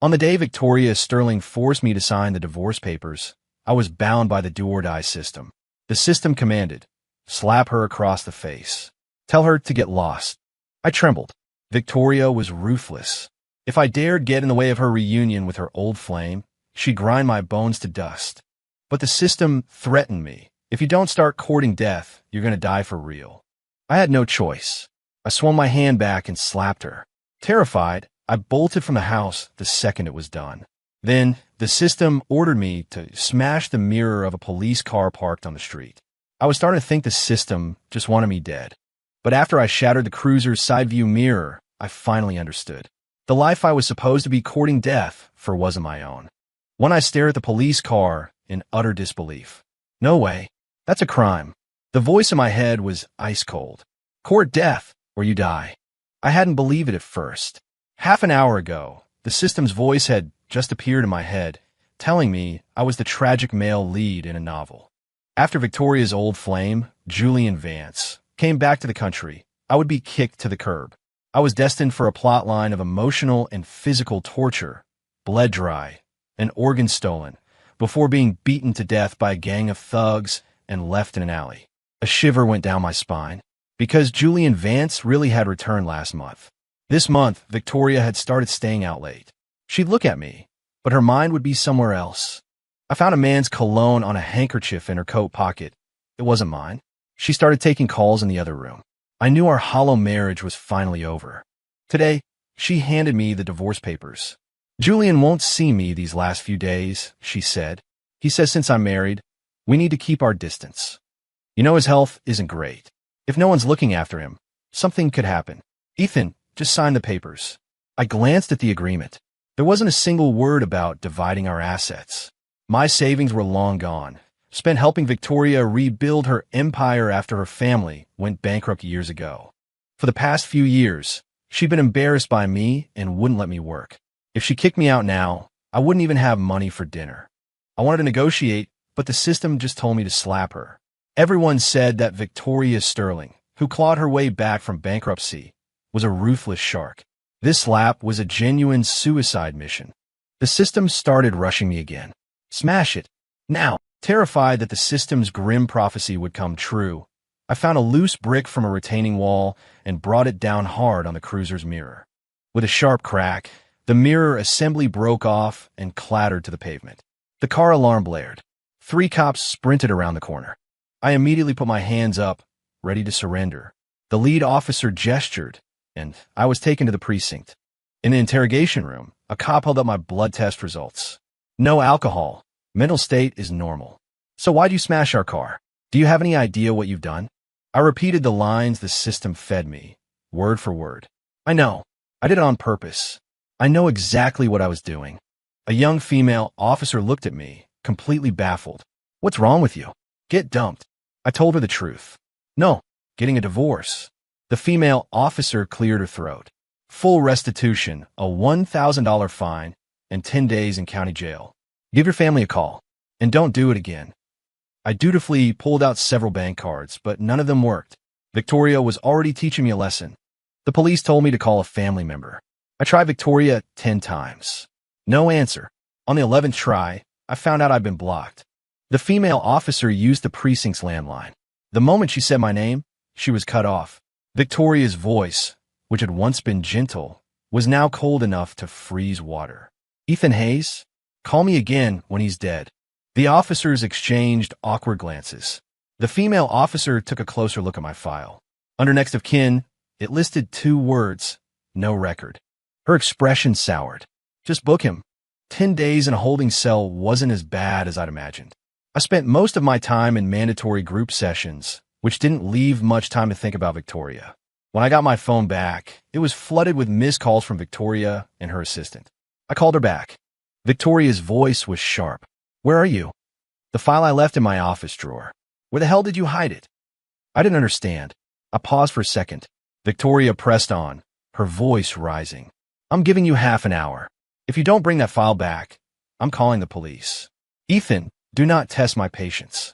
On the day Victoria Sterling forced me to sign the divorce papers, I was bound by the do-or-die system. The system commanded, slap her across the face. Tell her to get lost. I trembled. Victoria was ruthless. If I dared get in the way of her reunion with her old flame, she'd grind my bones to dust. But the system threatened me. If you don't start courting death, you're going to die for real. I had no choice. I swung my hand back and slapped her. Terrified, I bolted from the house the second it was done. Then, the system ordered me to smash the mirror of a police car parked on the street. I was starting to think the system just wanted me dead. But after I shattered the cruiser's side view mirror, I finally understood. The life I was supposed to be courting death for wasn't my own. When I stared at the police car in utter disbelief. No way. That's a crime. The voice in my head was ice cold. Court death, or you die. I hadn't believed it at first. Half an hour ago, the system's voice had just appeared in my head, telling me I was the tragic male lead in a novel. After Victoria's old flame, Julian Vance, came back to the country, I would be kicked to the curb. I was destined for a plot line of emotional and physical torture, bled dry, and organs stolen, before being beaten to death by a gang of thugs and left in an alley. A shiver went down my spine, because Julian Vance really had returned last month. This month, Victoria had started staying out late. She'd look at me, but her mind would be somewhere else. I found a man's cologne on a handkerchief in her coat pocket. It wasn't mine. She started taking calls in the other room. I knew our hollow marriage was finally over. Today, she handed me the divorce papers. Julian won't see me these last few days, she said. He says since I'm married, we need to keep our distance. You know his health isn't great. If no one's looking after him, something could happen. Ethan, just sign the papers. I glanced at the agreement. There wasn't a single word about dividing our assets. My savings were long gone, spent helping Victoria rebuild her empire after her family went bankrupt years ago. For the past few years, she'd been embarrassed by me and wouldn't let me work. If she kicked me out now, I wouldn't even have money for dinner. I wanted to negotiate, but the system just told me to slap her. Everyone said that Victoria Sterling, who clawed her way back from bankruptcy, was a ruthless shark. This slap was a genuine suicide mission. The system started rushing me again. Smash it. Now, terrified that the system's grim prophecy would come true, I found a loose brick from a retaining wall and brought it down hard on the cruiser's mirror. With a sharp crack, the mirror assembly broke off and clattered to the pavement. The car alarm blared. 3 cops sprinted around the corner. I immediately put my hands up, ready to surrender. The lead officer gestured, and I was taken to the precinct. In the interrogation room, a cop held up my blood test results. No alcohol. Mental state is normal. So why'd you smash our car? Do you have any idea what you've done? I repeated the lines the system fed me, word for word. I know. I did it on purpose. I know exactly what I was doing. A young female officer looked at me, completely baffled. What's wrong with you? Get dumped. I told her the truth. No, getting a divorce. The female officer cleared her throat. Full restitution, a $1,000 fine, and 10 days in county jail. Give your family a call, and don't do it again. I dutifully pulled out several bank cards, but none of them worked. Victoria was already teaching me a lesson. The police told me to call a family member. I tried Victoria 10 times. No answer. On the 11th try, I found out I'd been blocked. The female officer used the precinct's landline. The moment she said my name, she was cut off. Victoria's voice, which had once been gentle, was now cold enough to freeze water. Ethan Hayes? Call me again when he's dead. The officers exchanged awkward glances. The female officer took a closer look at my file. Under next of kin, it listed 2 words, no record. Her expression soured. Just book him. 10 days in a holding cell wasn't as bad as I'd imagined. I spent most of my time in mandatory group sessions, which didn't leave much time to think about Victoria. When I got my phone back, it was flooded with missed calls from Victoria and her assistant. I called her back. Victoria's voice was sharp. Where are you? The file I left in my office drawer. Where the hell did you hide it? I didn't understand. I paused for a second. Victoria pressed on, her voice rising. I'm giving you half an hour. If you don't bring that file back, I'm calling the police. Ethan, do not test my patience.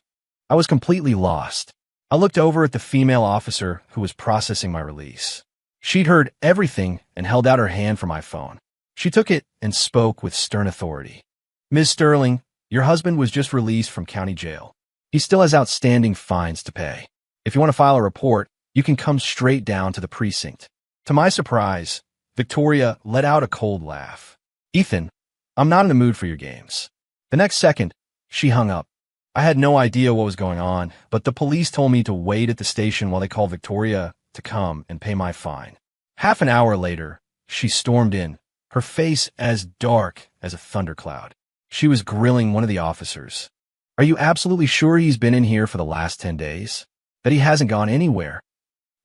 I was completely lost. I looked over at the female officer who was processing my release. She'd heard everything and held out her hand for my phone. She took it and spoke with stern authority. Ms. Sterling, your husband was just released from county jail. He still has outstanding fines to pay. If you want to file a report, you can come straight down to the precinct. To my surprise, Victoria let out a cold laugh. Ethan, I'm not in the mood for your games. The next second, she hung up. I had no idea what was going on, but the police told me to wait at the station while they called Victoria to come and pay my fine. Half an hour later, she stormed in, her face as dark as a thundercloud. She was grilling one of the officers. Are you absolutely sure he's been in here for the last 10 days? That he hasn't gone anywhere?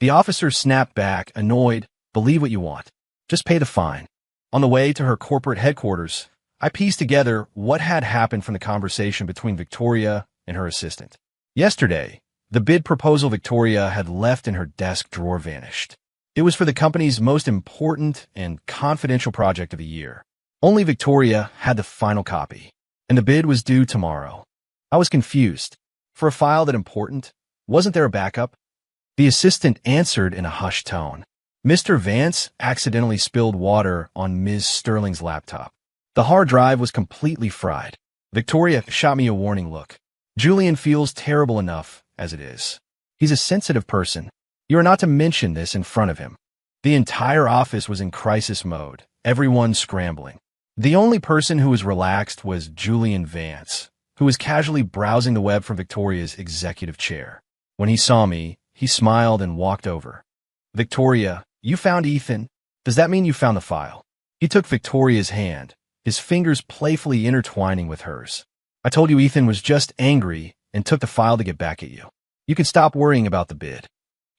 The officer snapped back, annoyed. Believe what you want. Just pay the fine. On the way to her corporate headquarters, I pieced together what had happened from the conversation between Victoria and her assistant. Yesterday, the bid proposal Victoria had left in her desk drawer vanished. It was for the company's most important and confidential project of the year. Only Victoria had the final copy, and the bid was due tomorrow. I was confused. For a file that important, wasn't there a backup? The assistant answered in a hushed tone. Mr. Vance accidentally spilled water on Ms. Sterling's laptop. The hard drive was completely fried. Victoria shot me a warning look. Julian feels terrible enough as it is. He's a sensitive person. You are not to mention this in front of him. The entire office was in crisis mode, everyone scrambling. The only person who was relaxed was Julian Vance, who was casually browsing the web from Victoria's executive chair. When he saw me, he smiled and walked over. Victoria, you found Ethan? Does that mean you found the file? He took Victoria's hand, his fingers playfully intertwining with hers. I told you Ethan was just angry and took the file to get back at you. You can stop worrying about the bid.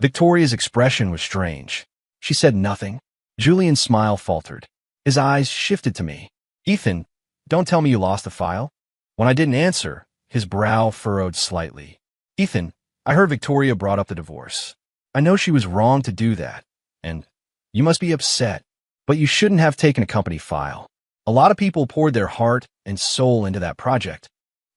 Victoria's expression was strange. She said nothing. Julian's smile faltered. His eyes shifted to me. Ethan, don't tell me you lost the file? When I didn't answer, his brow furrowed slightly. Ethan, I heard Victoria brought up the divorce. I know she was wrong to do that, and you must be upset, but you shouldn't have taken a company file. A lot of people poured their heart and soul into that project.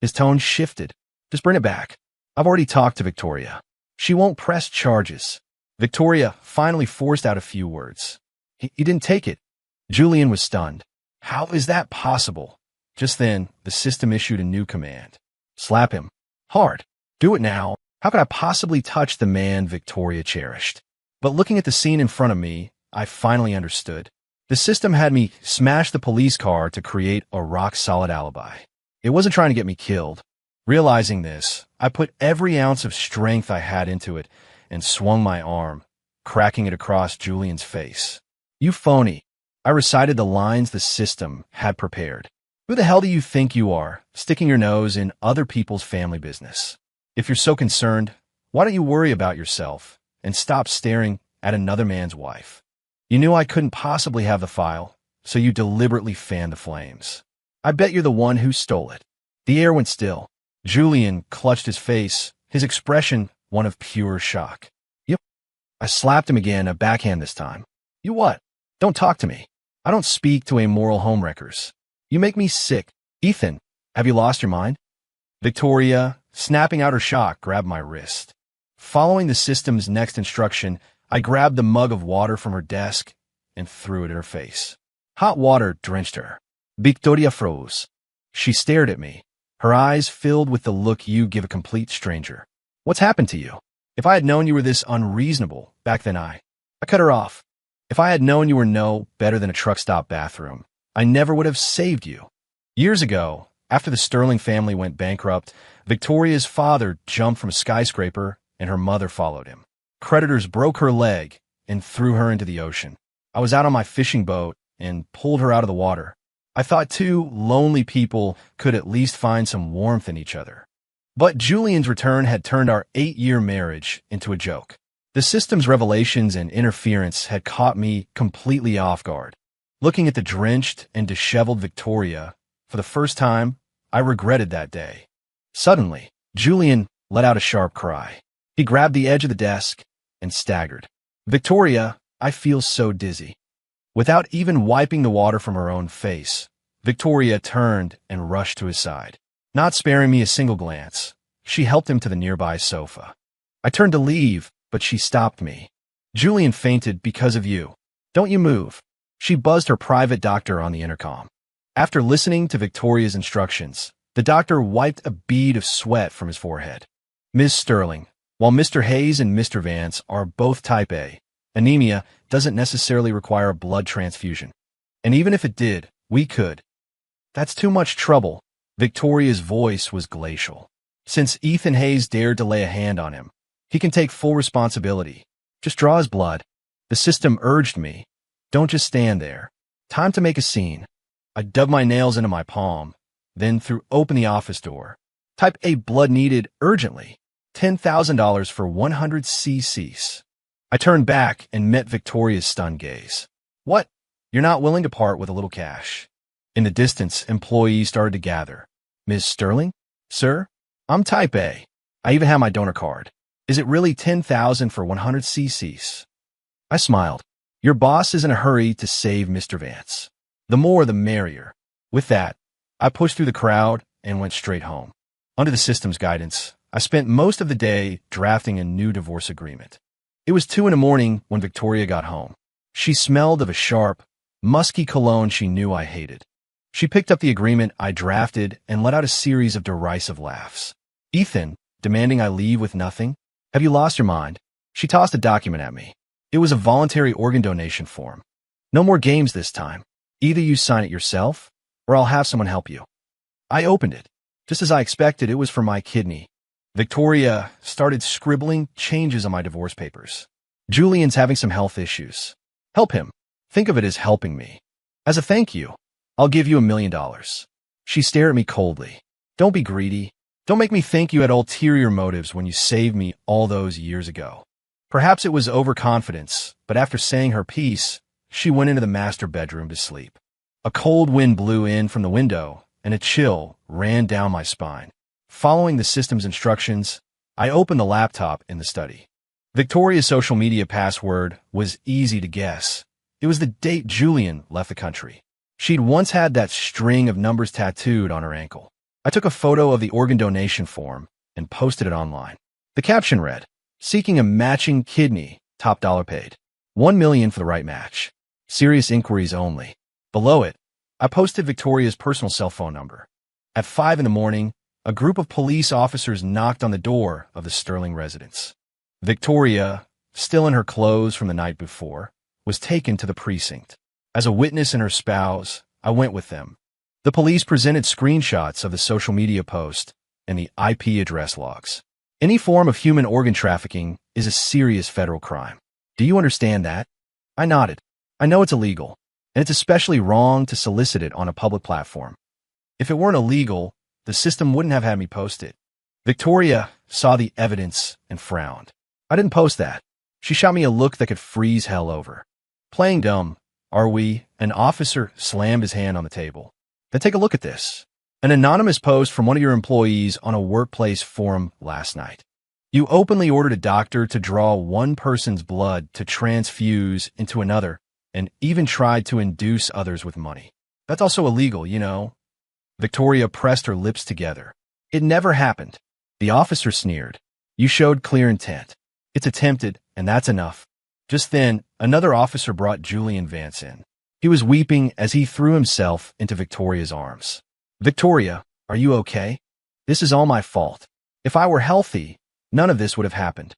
His tone shifted. Just bring it back. I've already talked to Victoria. She won't press charges. Victoria finally forced out a few words. He didn't take it. Julian was stunned. How is that possible? Just then, the system issued a new command. Slap him. Hard. Do it now. How could I possibly touch the man Victoria cherished? But looking at the scene in front of me, I finally understood. The system had me smash the police car to create a rock-solid alibi. It wasn't trying to get me killed. Realizing this, I put every ounce of strength I had into it and swung my arm, cracking it across Julian's face. You phony. I recited the lines the system had prepared. Who the hell do you think you are, sticking your nose in other people's family business? If you're so concerned, why don't you worry about yourself and stop staring at another man's wife? You knew I couldn't possibly have the file, so you deliberately fanned the flames. I bet you're the one who stole it. The air went still. Julian clutched his face, his expression one of pure shock. Yep. I slapped him again, a backhand this time. You what? Don't talk to me. I don't speak to amoral homewreckers. You make me sick. Ethan, have you lost your mind? Victoria, snapping out her shock, grabbed my wrist. Following the system's next instruction, I grabbed the mug of water from her desk and threw it at her face. Hot water drenched her. Victoria froze. She stared at me, her eyes filled with the look you give a complete stranger. What's happened to you? If I had known you were this unreasonable, back then I cut her off. If I had known you were no better than a truck stop bathroom, I never would have saved you. Years ago, after the Sterling family went bankrupt, Victoria's father jumped from a skyscraper and her mother followed him. Creditors broke her leg and threw her into the ocean. I was out on my fishing boat and pulled her out of the water. I thought two lonely people could at least find some warmth in each other. But Julian's return had turned our 8-year marriage into a joke. The system's revelations and interference had caught me completely off guard. Looking at the drenched and disheveled Victoria, for the first time, I regretted that day. Suddenly, Julian let out a sharp cry. He grabbed the edge of the desk and staggered. Victoria, I feel so dizzy. Without even wiping the water from her own face, Victoria turned and rushed to his side. Not sparing me a single glance, she helped him to the nearby sofa. I turned to leave, but she stopped me. Julian fainted because of you. Don't you move. She buzzed her private doctor on the intercom. After listening to Victoria's instructions, the doctor wiped a bead of sweat from his forehead. Ms. Sterling, while Mr. Hayes and Mr. Vance are both type A, anemia doesn't necessarily require a blood transfusion. And even if it did, we could. That's too much trouble. Victoria's voice was glacial. Since Ethan Hayes dared to lay a hand on him, he can take full responsibility. Just draw his blood. The system urged me. Don't just stand there. Time to make a scene. I dug my nails into my palm, then threw open the office door. Type A blood needed urgently. $10,000 for 100 cc's. I turned back and met Victoria's stunned gaze. What? You're not willing to part with a little cash? In the distance, employees started to gather. Ms. Sterling? Sir? I'm type A. I even have my donor card. Is it really $10,000 for 100 cc's? I smiled. Your boss is in a hurry to save Mr. Vance. The more the merrier. With that, I pushed through the crowd and went straight home. Under the system's guidance, I spent most of the day drafting a new divorce agreement. It was 2 a.m. when Victoria got home. She smelled of a sharp, musky cologne she knew I hated. She picked up the agreement I drafted and let out a series of derisive laughs. Ethan, demanding I leave with nothing? Have you lost your mind? She tossed a document at me. It was a voluntary organ donation form. No more games this time. Either you sign it yourself, or I'll have someone help you. I opened it. Just as I expected, it was for my kidney. Victoria started scribbling changes on my divorce papers. Julian's having some health issues. Help him. Think of it as helping me. As a thank you, I'll give you $1 million. She stared at me coldly. Don't be greedy. Don't make me think you had ulterior motives when you saved me all those years ago. Perhaps it was overconfidence, but after saying her piece, she went into the master bedroom to sleep. A cold wind blew in from the window, and a chill ran down my spine. Following the system's instructions, I opened the laptop in the study. Victoria's social media password was easy to guess. It was the date Julian left the country. She'd once had that string of numbers tattooed on her ankle. I took a photo of the organ donation form and posted it online. The caption read, "Seeking a matching kidney, top dollar paid. $1 million for the right match. Serious inquiries only." Below it, I posted Victoria's personal cell phone number. At 5 a.m, a group of police officers knocked on the door of the Sterling residence. Victoria, still in her clothes from the night before, was taken to the precinct. As a witness and her spouse, I went with them. The police presented screenshots of the social media post and the IP address logs. Any form of human organ trafficking is a serious federal crime. Do you understand that? I nodded. I know it's illegal, and it's especially wrong to solicit it on a public platform. If it weren't illegal, the system wouldn't have had me post it. Victoria saw the evidence and frowned. I didn't post that. She shot me a look that could freeze hell over. Playing dumb, are we? An officer slammed his hand on the table. Then take a look at this. An anonymous post from one of your employees on a workplace forum last night. You openly ordered a doctor to draw one person's blood to transfuse into another, and even tried to induce others with money. That's also illegal, you know. Victoria pressed her lips together. It never happened. The officer sneered. You showed clear intent. It's attempted, and that's enough. Just then, another officer brought Julian Vance in. He was weeping as he threw himself into Victoria's arms. Victoria, are you okay? This is all my fault. If I were healthy, none of this would have happened.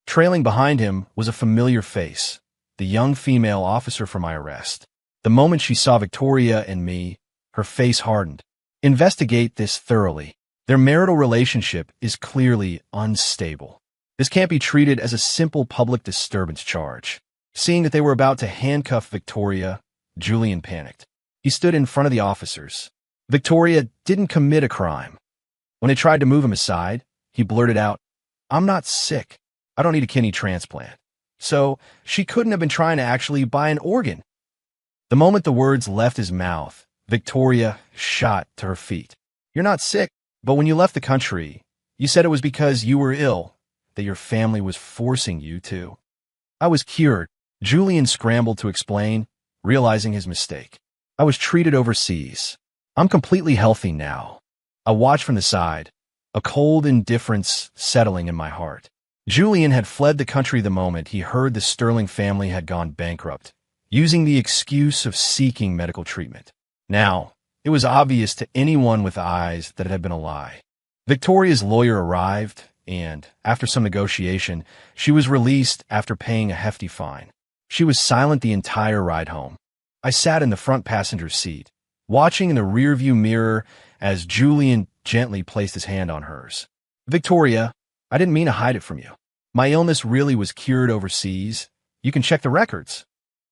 Trailing behind him was a familiar face, the young female officer for my arrest. The moment she saw Victoria and me, her face hardened. Investigate this thoroughly. Their marital relationship is clearly unstable. This can't be treated as a simple public disturbance charge. Seeing that they were about to handcuff Victoria, Julian panicked. He stood in front of the officers. Victoria didn't commit a crime. When they tried to move him aside, he blurted out, I'm not sick. I don't need a kidney transplant. So she couldn't have been trying to actually buy an organ. The moment the words left his mouth, Victoria shot to her feet. You're not sick, but when you left the country, you said it was because you were ill, that your family was forcing you to. I was cured. Julian scrambled to explain, realizing his mistake. I was treated overseas. I'm completely healthy now. I watched from the side, a cold indifference settling in my heart. Julian had fled the country the moment he heard the Sterling family had gone bankrupt, using the excuse of seeking medical treatment. Now, it was obvious to anyone with eyes that it had been a lie. Victoria's lawyer arrived, and, after some negotiation, she was released after paying a hefty fine. She was silent the entire ride home. I sat in the front passenger seat, watching in the rearview mirror as Julian gently placed his hand on hers. Victoria, I didn't mean to hide it from you. My illness really was cured overseas. You can check the records.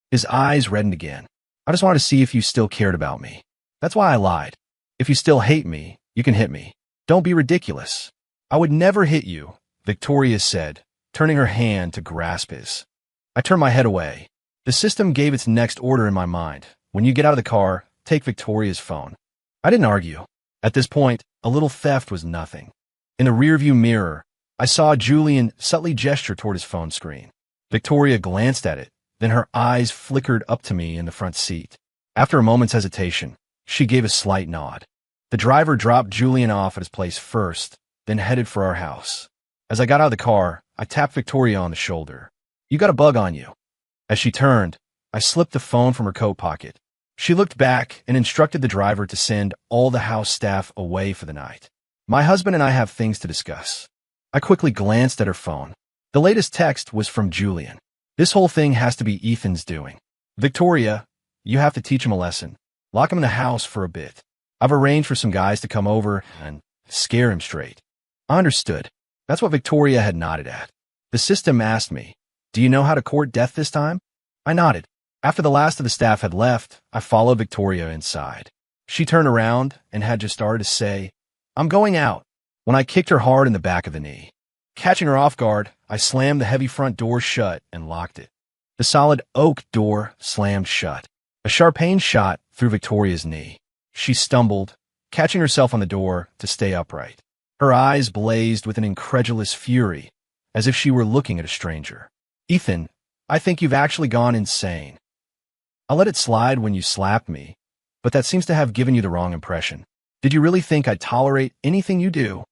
His eyes reddened again. I just wanted to see if you still cared about me. That's why I lied. If you still hate me, you can hit me. Don't be ridiculous. I would never hit you, Victoria said, turning her hand to grasp his. I turned my head away. The system gave its next order in my mind. When you get out of the car, take Victoria's phone. I didn't argue. At this point, a little theft was nothing. In the rearview mirror, I saw Julian subtly gesture toward his phone screen. Victoria glanced at it, then her eyes flickered up to me in the front seat. After a moment's hesitation, she gave a slight nod. The driver dropped Julian off at his place first, then headed for our house. As I got out of the car, I tapped Victoria on the shoulder. You got a bug on you. As she turned, I slipped the phone from her coat pocket. She looked back and instructed the driver to send all the house staff away for the night. My husband and I have things to discuss. I quickly glanced at her phone. The latest text was from Julian. This whole thing has to be Ethan's doing. Victoria, you have to teach him a lesson. Lock him in the house for a bit. I've arranged for some guys to come over and scare him straight. I understood. That's what Victoria had nodded at. The system asked me, do you know how to court death this time? I nodded. After the last of the staff had left, I followed Victoria inside. She turned around and had just started to say, I'm going out, when I kicked her hard in the back of the knee. Catching her off guard, I slammed the heavy front door shut and locked it. The solid oak door slammed shut. A sharp pain shot through Victoria's knee. She stumbled, catching herself on the door to stay upright. Her eyes blazed with an incredulous fury, as if she were looking at a stranger. Ethan, I think you've actually gone insane. I let it slide when you slapped me, but that seems to have given you the wrong impression. Did you really think I'd tolerate anything you do?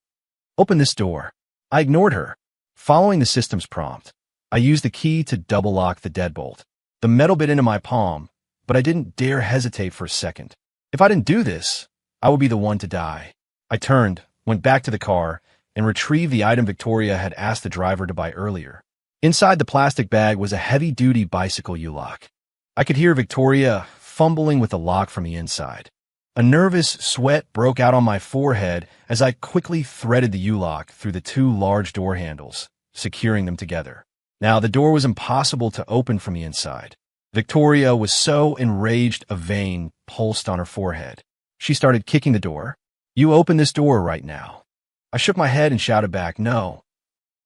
Open this door. I ignored her. Following the system's prompt, I used the key to double lock the deadbolt. The metal bit into my palm, but I didn't dare hesitate for a second. If I didn't do this, I would be the one to die. I turned, went back to the car, and retrieved the item Victoria had asked the driver to buy earlier. Inside the plastic bag was a heavy-duty bicycle U-lock. I could hear Victoria fumbling with the lock from the inside. A nervous sweat broke out on my forehead as I quickly threaded the U-lock through the two large door handles, securing them together. Now, the door was impossible to open from the inside. Victoria was so enraged a vein pulsed on her forehead. She started kicking the door. You open this door right now. I shook my head and shouted back, no.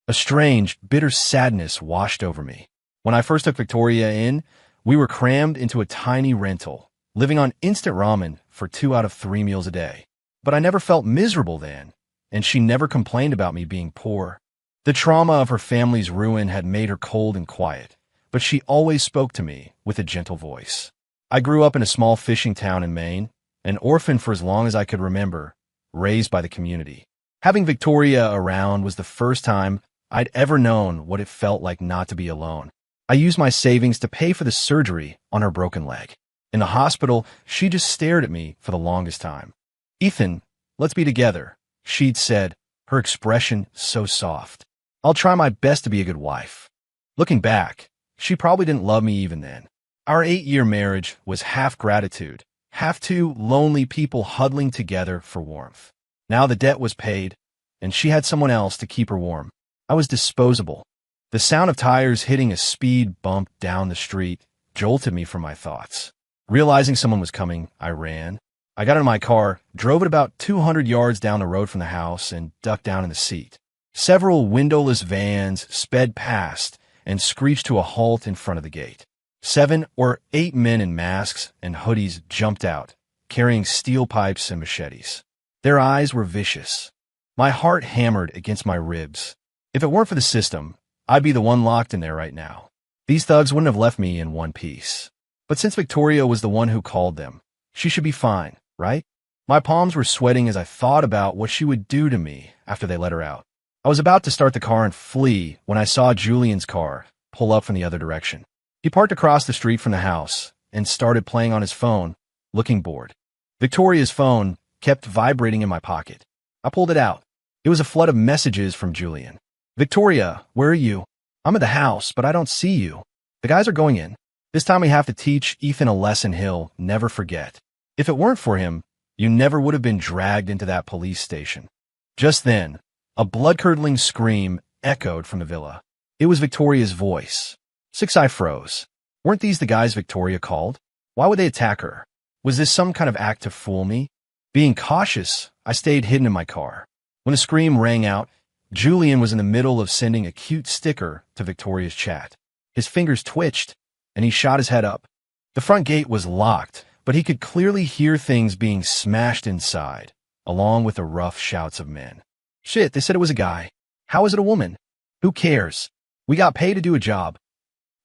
A strange, bitter sadness washed over me. When I first took Victoria in, we were crammed into a tiny rental, living on instant ramen for 2 out of 3 meals a day. But I never felt miserable then, and she never complained about me being poor. The trauma of her family's ruin had made her cold and quiet, but she always spoke to me with a gentle voice. I grew up in a small fishing town in Maine, an orphan for as long as I could remember, raised by the community. Having Victoria around was the first time I'd ever known what it felt like not to be alone. I used my savings to pay for the surgery on her broken leg. In the hospital, she just stared at me for the longest time. Ethan, let's be together, she'd said, her expression so soft. I'll try my best to be a good wife. Looking back, she probably didn't love me even then. Our 8-year marriage was half gratitude, half two lonely people huddling together for warmth. Now the debt was paid, and she had someone else to keep her warm. I was disposable. The sound of tires hitting a speed bump down the street jolted me from my thoughts. Realizing someone was coming, I ran. I got in my car, drove it about 200 yards down the road from the house, and ducked down in the seat. Several windowless vans sped past and screeched to a halt in front of the gate. 7 or 8 men in masks and hoodies jumped out, carrying steel pipes and machetes. Their eyes were vicious. My heart hammered against my ribs. If it weren't for the system, I'd be the one locked in there right now. These thugs wouldn't have left me in one piece. But since Victoria was the one who called them, she should be fine, right? My palms were sweating as I thought about what she would do to me after they let her out. I was about to start the car and flee when I saw Julian's car pull up from the other direction. He parked across the street from the house and started playing on his phone, looking bored. Victoria's phone kept vibrating in my pocket. I pulled it out. It was a flood of messages from Julian. Victoria, where are you? I'm at the house, but I don't see you. The guys are going in. This time we have to teach Ethan a lesson he'll never forget. If it weren't for him, you never would have been dragged into that police station. Just then, a blood-curdling scream echoed from the villa. It was Victoria's voice. Six-Eye froze. Weren't these the guys Victoria called? Why would they attack her? Was this some kind of act to fool me? Being cautious, I stayed hidden in my car. When the scream rang out, Julian was in the middle of sending a cute sticker to Victoria's chat. His fingers twitched, and he shot his head up. The front gate was locked, but he could clearly hear things being smashed inside, along with the rough shouts of men. Shit, they said it was a guy. How is it a woman? Who cares? We got paid to do a job.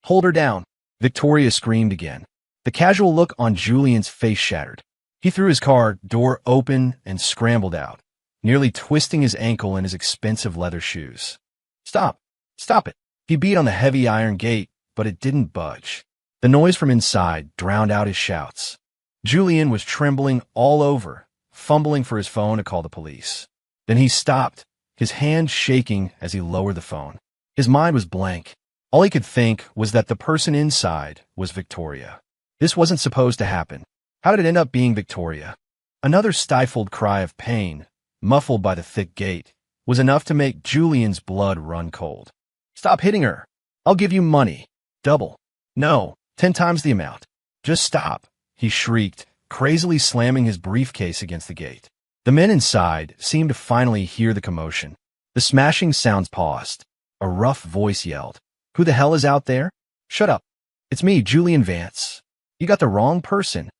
Hold her down. Victoria screamed again. The casual look on Julian's face shattered. He threw his car door open and scrambled out, nearly twisting his ankle in his expensive leather shoes. Stop! Stop it! He beat on the heavy iron gate, but it didn't budge. The noise from inside drowned out his shouts. Julian was trembling all over, fumbling for his phone to call the police. Then he stopped, his hand shaking as he lowered the phone. His mind was blank. All he could think was that the person inside was Victoria. This wasn't supposed to happen. How did it end up being Victoria? Another stifled cry of pain, muffled by the thick gate, was enough to make Julian's blood run cold. Stop hitting her. I'll give you money. Double. No, 10 times the amount. Just stop, he shrieked, crazily slamming his briefcase against the gate. The men inside seemed to finally hear the commotion. The smashing sounds paused. A rough voice yelled, "Who the hell is out there?" "Shut up. It's me, Julian Vance. You got the wrong person.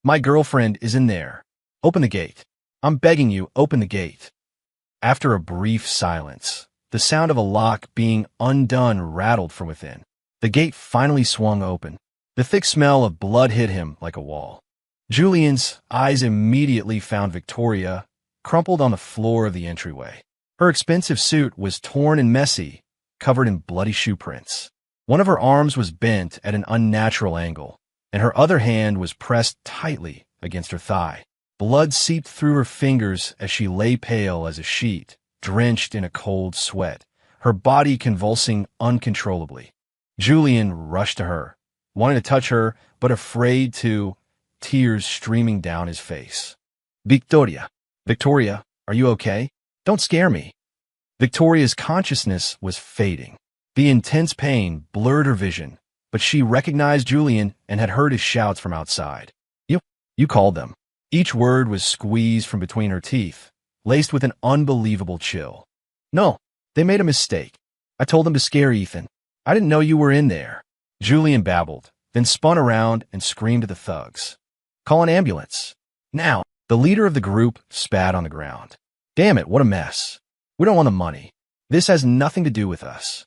My girlfriend is in there. Open the gate. I'm begging you, open the gate." After a brief silence, the sound of a lock being undone rattled from within. The gate finally swung open. The thick smell of blood hit him like a wall. Julian's eyes immediately found Victoria, crumpled on the floor of the entryway. Her expensive suit was torn and messy, covered in bloody shoe prints. One of her arms was bent at an unnatural angle, and her other hand was pressed tightly against her thigh. Blood seeped through her fingers as she lay pale as a sheet, drenched in a cold sweat, her body convulsing uncontrollably. Julian rushed to her, wanting to touch her, but afraid to, tears streaming down his face. Victoria, are you okay? Don't scare me." Victoria's consciousness was fading. The intense pain blurred her vision, but she recognized Julian and had heard his shouts from outside. You called them." Each word was squeezed from between her teeth, laced with an unbelievable chill. "No, they made a mistake. I told them to scare Ethan. I didn't know you were in there." Julian babbled, then spun around and screamed at the thugs. "Call an ambulance. Now." The leader of the group spat on the ground. "Damn it, what a mess. We don't want the money. This has nothing to do with us."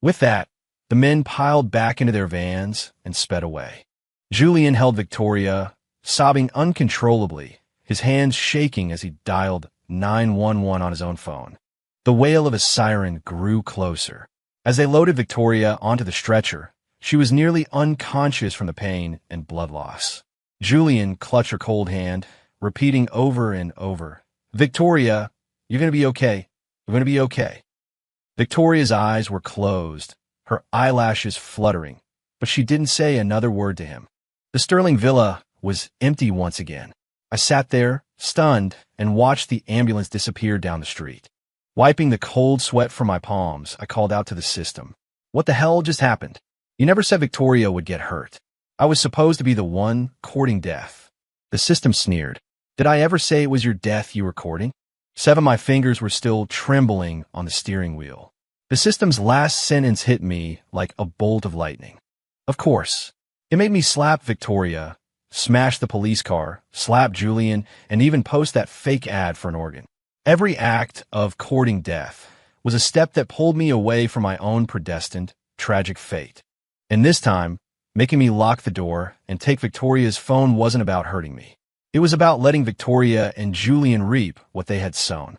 With that, the men piled back into their vans and sped away. Julian held Victoria, sobbing uncontrollably, his hands shaking as he dialed 911 on his own phone. The wail of a siren grew closer. As they loaded Victoria onto the stretcher, she was nearly unconscious from the pain and blood loss. Julian clutched her cold hand, repeating over and over, "Victoria, you're going to be okay. You're going to be okay." Victoria's eyes were closed, her eyelashes fluttering, but she didn't say another word to him. The Sterling villa was empty once again. I sat there, stunned, and watched the ambulance disappear down the street. Wiping the cold sweat from my palms, I called out to the system. "What the hell just happened? You never said Victoria would get hurt. I was supposed to be the one courting death." The system sneered. "Did I ever say it was your death you were courting?" 7 of my fingers were still trembling on the steering wheel. The system's last sentence hit me like a bolt of lightning. Of course. It made me slap Victoria, smash the police car, slap Julian, and even post that fake ad for an organ. Every act of courting death was a step that pulled me away from my own predestined, tragic fate. And this time, making me lock the door and take Victoria's phone wasn't about hurting me. It was about letting Victoria and Julian reap what they had sown.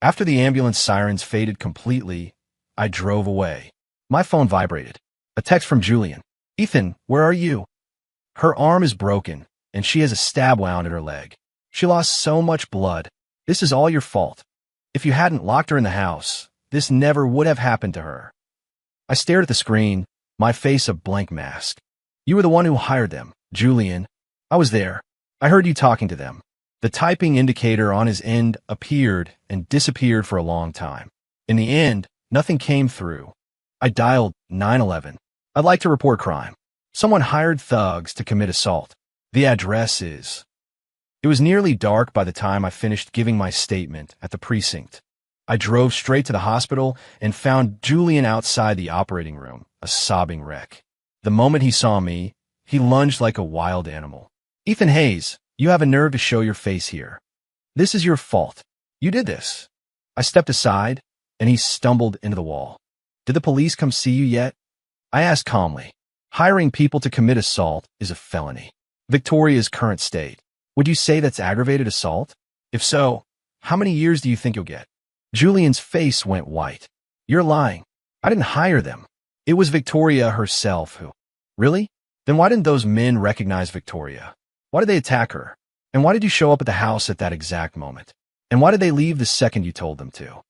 After the ambulance sirens faded completely, I drove away. My phone vibrated. A text from Julian. Ethan, where are you? Her arm is broken, and she has a stab wound in her leg. She lost so much blood. This is all your fault. If you hadn't locked her in the house, this never would have happened to her. I stared at the screen, my face a blank mask. You were the one who hired them, Julian. I was there. I heard you talking to them. The typing indicator on his end appeared and disappeared for a long time. In the end, nothing came through. I dialed 911. I'd like to report crime. Someone hired thugs to commit assault. The address is... It was nearly dark by the time I finished giving my statement at the precinct. I drove straight to the hospital and found Julian outside the operating room, a sobbing wreck. The moment he saw me, he lunged like a wild animal. Ethan Hayes, you have a nerve to show your face here. This is your fault. You did this. I stepped aside, and he stumbled into the wall. Did the police come see you yet? I asked calmly. Hiring people to commit assault is a felony. Victoria's current state. Would you say that's aggravated assault? If so, how many years do you think you'll get? Julian's face went white. You're lying. I didn't hire them. It was Victoria herself who... Really? Then why didn't those men recognize Victoria? Why did they attack her? And why did you show up at the house at that exact moment? And why did they leave the second you told them to?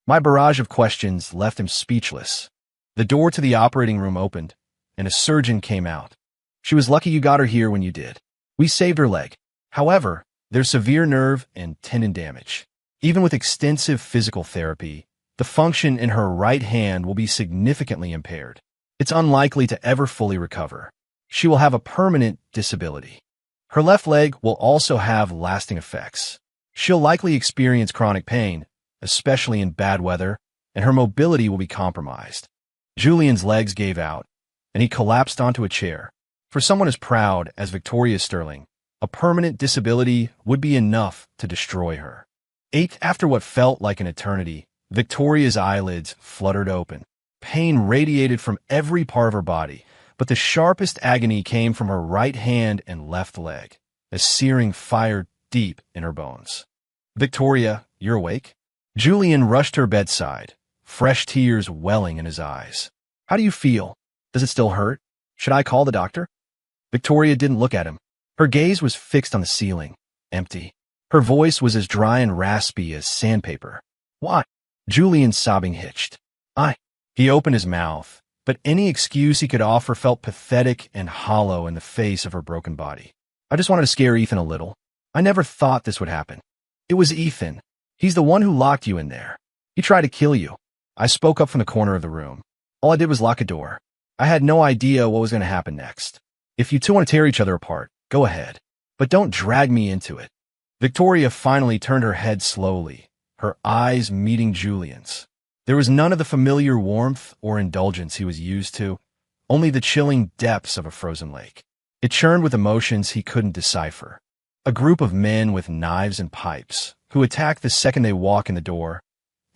My barrage of questions left him speechless. The door to the operating room opened, and a surgeon came out. She was lucky you got her here when you did. We saved her leg. However, there's severe nerve and tendon damage. Even with extensive physical therapy, the function in her right hand will be significantly impaired. It's unlikely to ever fully recover. She will have a permanent disability. Her left leg will also have lasting effects. She'll likely experience chronic pain, especially in bad weather, and her mobility will be compromised. Julian's legs gave out, and he collapsed onto a chair. For someone as proud as Victoria Sterling, a permanent disability would be enough to destroy her. After what felt like an eternity, Victoria's eyelids fluttered open. Pain radiated from every part of her body, but the sharpest agony came from her right hand and left leg, a searing fire deep in her bones. Victoria, you're awake? Julian rushed to her bedside, fresh tears welling in his eyes. How do you feel? Does it still hurt? Should I call the doctor? Victoria didn't look at him. Her gaze was fixed on the ceiling, empty. Her voice was as dry and raspy as sandpaper. Why? Julian's sobbing hitched. He opened his mouth, but any excuse he could offer felt pathetic and hollow in the face of her broken body. I just wanted to scare Ethan a little. I never thought this would happen. It was Ethan. He's the one who locked you in there. He tried to kill you. I spoke up from the corner of the room. All I did was lock a door. I had no idea what was going to happen next. If you two want to tear each other apart, go ahead. But don't drag me into it. Victoria finally turned her head slowly, her eyes meeting Julian's. There was none of the familiar warmth or indulgence he was used to, only the chilling depths of a frozen lake. It churned with emotions he couldn't decipher. A group of men with knives and pipes, who attack the second they walk in the door,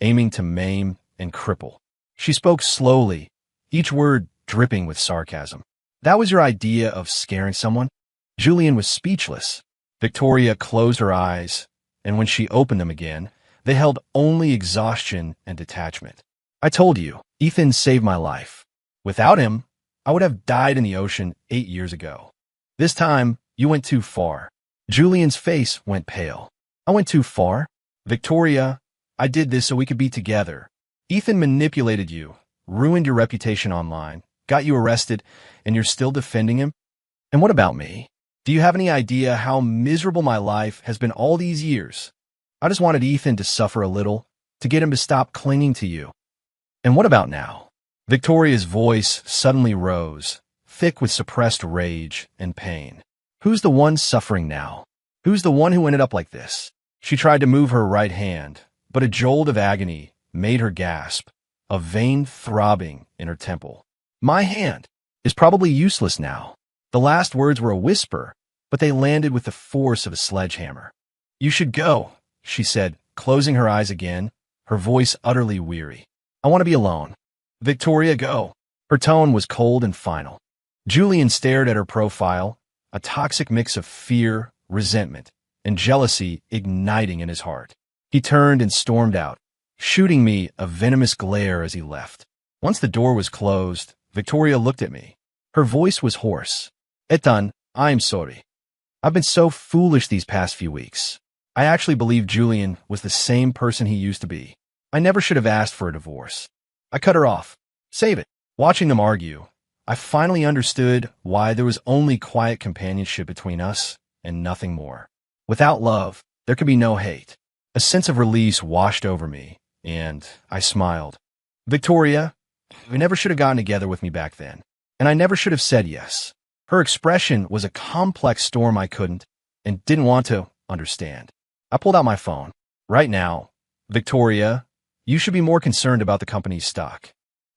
aiming to maim and cripple. She spoke slowly, each word dripping with sarcasm. That was your idea of scaring someone? Julian was speechless. Victoria closed her eyes, and when she opened them again, they held only exhaustion and detachment. I told you, Ethan saved my life. Without him, I would have died in the ocean 8 years ago. This time, you went too far. Julian's face went pale. I went too far? Victoria, I did this so we could be together. Ethan manipulated you, ruined your reputation online, got you arrested, and you're still defending him? And what about me? Do you have any idea how miserable my life has been all these years? I just wanted Ethan to suffer a little, to get him to stop clinging to you. And what about now? Victoria's voice suddenly rose, thick with suppressed rage and pain. Who's the one suffering now? Who's the one who ended up like this? She tried to move her right hand, but a jolt of agony made her gasp, a vein throbbing in her temple. My hand is probably useless now. The last words were a whisper, but they landed with the force of a sledgehammer. You should go, she said, closing her eyes again, her voice utterly weary. I want to be alone. Victoria, go. Her tone was cold and final. Julian stared at her profile, a toxic mix of fear, resentment, and jealousy igniting in his heart. He turned and stormed out, shooting me a venomous glare as he left. Once the door was closed, Victoria looked at me. Her voice was hoarse. Ethan, I'm sorry. I've been so foolish these past few weeks. I actually believed Julian was the same person he used to be. I never should have asked for a divorce. I cut her off. Save it. Watching them argue, I finally understood why there was only quiet companionship between us and nothing more. Without love, there could be no hate. A sense of release washed over me, and I smiled. Victoria, you never should have gotten together with me back then, and I never should have said yes. Her expression was a complex storm I couldn't and didn't want to understand. I pulled out my phone. Right now, Victoria, you should be more concerned about the company's stock.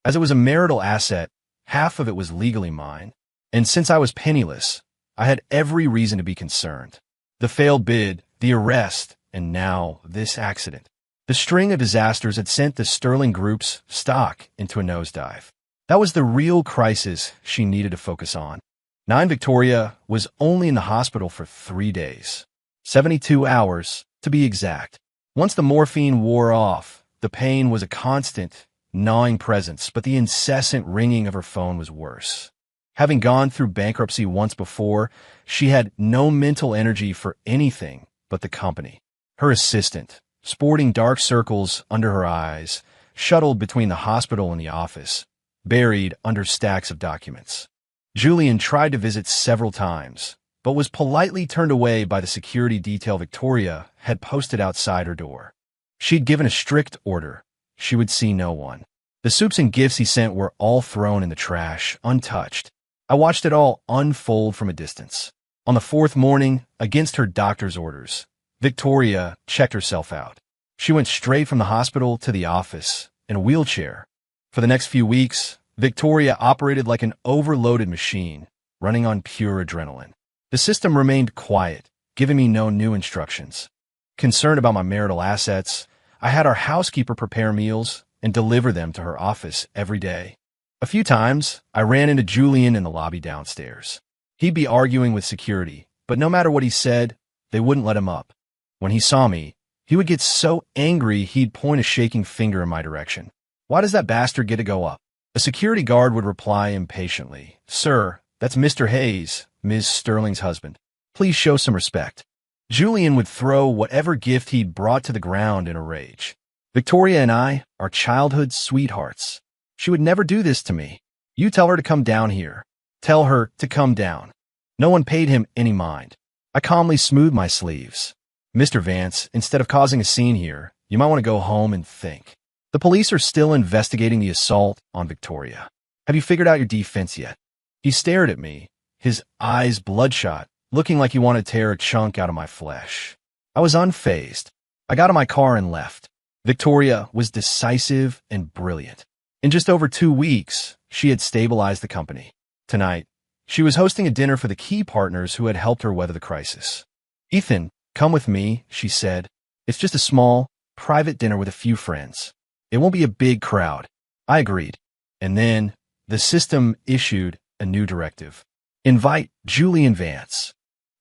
As it was a marital asset, half of it was legally mine, and since I was penniless, I had every reason to be concerned. The failed bid, the arrest, and now this accident. The string of disasters had sent the Sterling Group's stock into a nosedive. That was the real crisis she needed to focus on. 9 Victoria was only in the hospital for 3 days. 72 hours, to be exact. Once the morphine wore off, the pain was a constant, gnawing presence, but the incessant ringing of her phone was worse. Having gone through bankruptcy once before, she had no mental energy for anything but the company. Her assistant, sporting dark circles under her eyes, shuttled between the hospital and the office, buried under stacks of documents. Julian tried to visit several times, but was politely turned away by the security detail Victoria had posted outside her door. She'd given a strict order. She would see no one. The soups and gifts he sent were all thrown in the trash, untouched. I watched it all unfold from a distance. On the 4th morning, against her doctor's orders, Victoria checked herself out. She went straight from the hospital to the office in a wheelchair. For the next few weeks, Victoria operated like an overloaded machine, running on pure adrenaline. The system remained quiet, giving me no new instructions. Concerned about my marital assets, I had our housekeeper prepare meals and deliver them to her office every day. A few times, I ran into Julian in the lobby downstairs. He'd be arguing with security, but no matter what he said, they wouldn't let him up. When he saw me, he would get so angry he'd point a shaking finger in my direction. Why does that bastard get to go up? A security guard would reply impatiently, Sir, that's Mr. Hayes, Ms. Sterling's husband. Please show some respect. Julian would throw whatever gift he'd brought to the ground in a rage. Victoria and I are childhood sweethearts. She would never do this to me. You tell her to come down here. Tell her to come down. No one paid him any mind. I calmly smoothed my sleeves. Mr. Vance, instead of causing a scene here, you might want to go home and think. The police are still investigating the assault on Victoria. Have you figured out your defense yet? He stared at me, his eyes bloodshot, looking like he wanted to tear a chunk out of my flesh. I was unfazed. I got in my car and left. Victoria was decisive and brilliant. In just over 2 weeks, she had stabilized the company. Tonight, she was hosting a dinner for the key partners who had helped her weather the crisis. Ethan, come with me, she said. It's just a small, private dinner with a few friends. It won't be a big crowd. I agreed. And then, the system issued a new directive. Invite Julian Vance.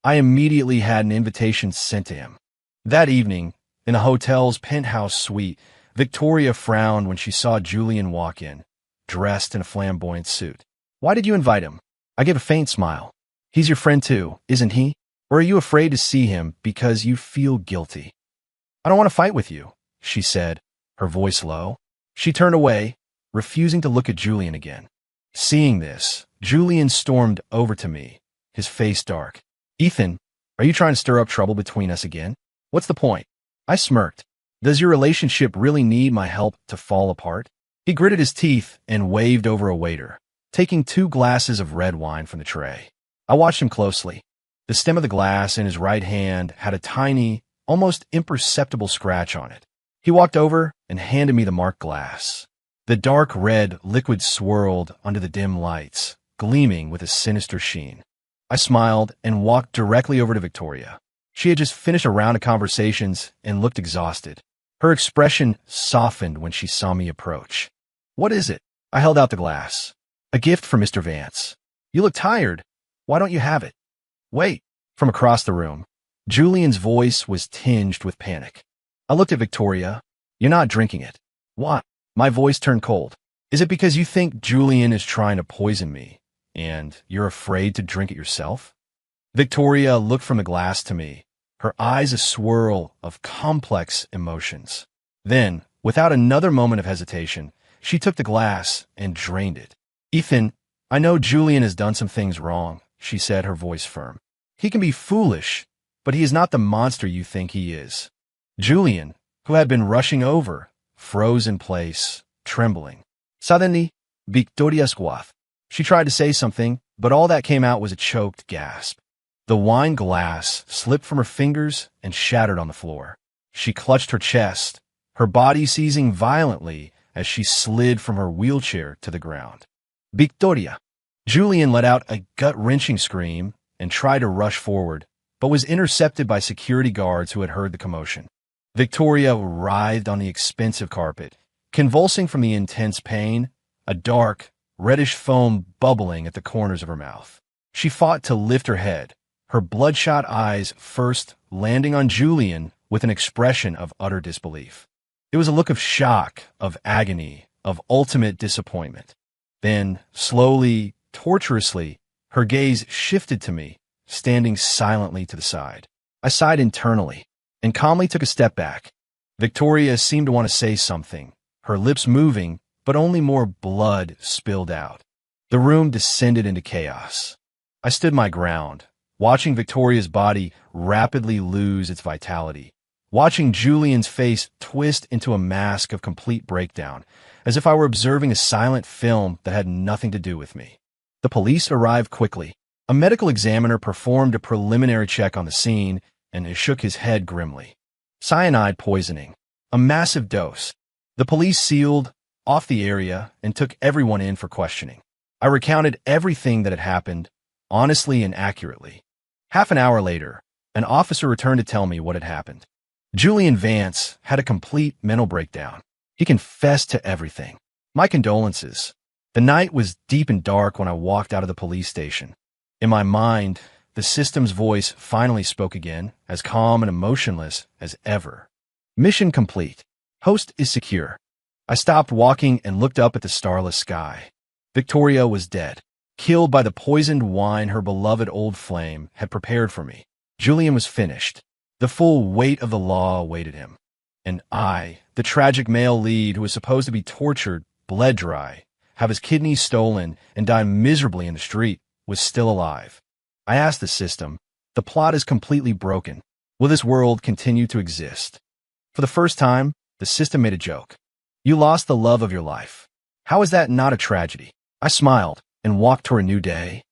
I immediately had an invitation sent to him. That evening, in the hotel's penthouse suite, Victoria frowned when she saw Julian walk in, dressed in a flamboyant suit. Why did you invite him? I gave a faint smile. He's your friend too, isn't he? Or are you afraid to see him because you feel guilty? I don't want to fight with you, she said, her voice low. She turned away, refusing to look at Julian again. Seeing this, Julian stormed over to me, his face dark. Ethan, are you trying to stir up trouble between us again? What's the point? I smirked. Does your relationship really need my help to fall apart? He gritted his teeth and waved over a waiter, taking 2 glasses of red wine from the tray. I watched him closely. The stem of the glass in his right hand had a tiny, almost imperceptible scratch on it. He walked over and handed me the marked glass. The dark red liquid swirled under the dim lights, gleaming with a sinister sheen. I smiled and walked directly over to Victoria. She had just finished a round of conversations and looked exhausted. Her expression softened when she saw me approach. What is it? I held out the glass. A gift for Mr. Vance. You look tired. Why don't you have it? Wait. From across the room, Julian's voice was tinged with panic. I looked at Victoria. You're not drinking it. Why? My voice turned cold. Is it because you think Julian is trying to poison me? And you're afraid to drink it yourself? Victoria looked from the glass to me, her eyes a swirl of complex emotions. Then, without another moment of hesitation, she took the glass and drained it. Ethan, I know Julian has done some things wrong, she said, her voice firm. He can be foolish, but he is not the monster you think he is. Julian, who had been rushing over, froze in place, trembling. Suddenly, Victoria squathed. She tried to say something, but all that came out was a choked gasp. The wine glass slipped from her fingers and shattered on the floor. She clutched her chest, her body seizing violently as she slid from her wheelchair to the ground. Victoria! Julian let out a gut-wrenching scream and tried to rush forward, but was intercepted by security guards who had heard the commotion. Victoria writhed on the expensive carpet, convulsing from the intense pain, a dark, reddish foam bubbling at the corners of her mouth. She fought to lift her head, her bloodshot eyes first landing on Julian with an expression of utter disbelief. It was a look of shock, of agony, of ultimate disappointment. Then, slowly, torturously, her gaze shifted to me, standing silently to the side. I sighed internally and calmly took a step back. Victoria seemed to want to say something, her lips moving, but only more blood spilled out. The room descended into chaos. I stood my ground, watching Victoria's body rapidly lose its vitality, watching Julian's face twist into a mask of complete breakdown, as if I were observing a silent film that had nothing to do with me. The police arrived quickly. A medical examiner performed a preliminary check on the scene and shook his head grimly. Cyanide poisoning. A massive dose. The police sealed off the area and took everyone in for questioning. I recounted everything that had happened, honestly and accurately. Half an hour later, an officer returned to tell me what had happened. Julian Vance had a complete mental breakdown. He confessed to everything. My condolences. The night was deep and dark when I walked out of the police station. In my mind, the system's voice finally spoke again, as calm and emotionless as ever. Mission complete. Host is secure. I stopped walking and looked up at the starless sky. Victoria was dead, killed by the poisoned wine her beloved old flame had prepared for me. Julian was finished. The full weight of the law awaited him. And I, the tragic male lead who was supposed to be tortured, bled dry, have his kidneys stolen, and die miserably in the street, was still alive. I asked the system, the plot is completely broken. Will this world continue to exist? For the first time, the system made a joke. You lost the love of your life. How is that not a tragedy? I smiled and walked toward a new day,